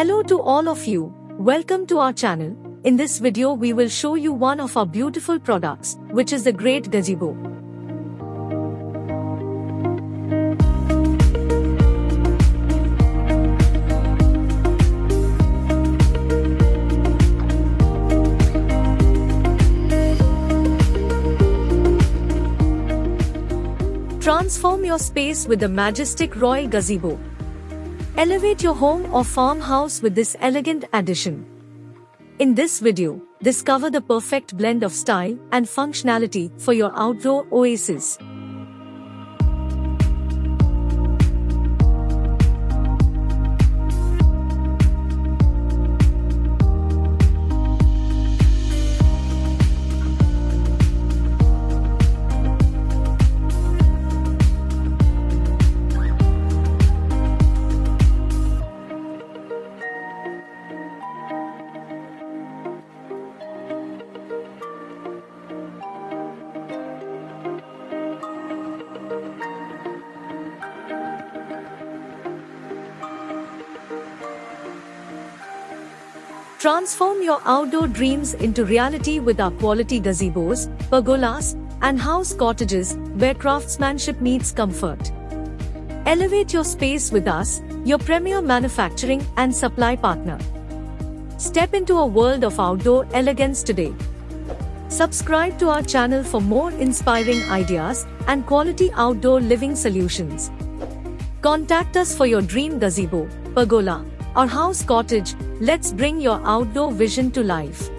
Hello to all of you, welcome to our channel. In this video we will show you one of our beautiful products, which is the great gazebo. Transform your space with the majestic royal gazebo. Elevate your home or farmhouse with this elegant addition. In this video, discover the perfect blend of style and functionality for your outdoor oasis. Transform your outdoor dreams into reality with our quality gazebos, pergolas, and house cottages where craftsmanship meets comfort. Elevate your space with us, your premier manufacturing and supply partner. Step into a world of outdoor elegance today. Subscribe to our channel for more inspiring ideas and quality outdoor living solutions. Contact us for your dream gazebo, pergola, or house cottage. Let's bring your outdoor vision to life.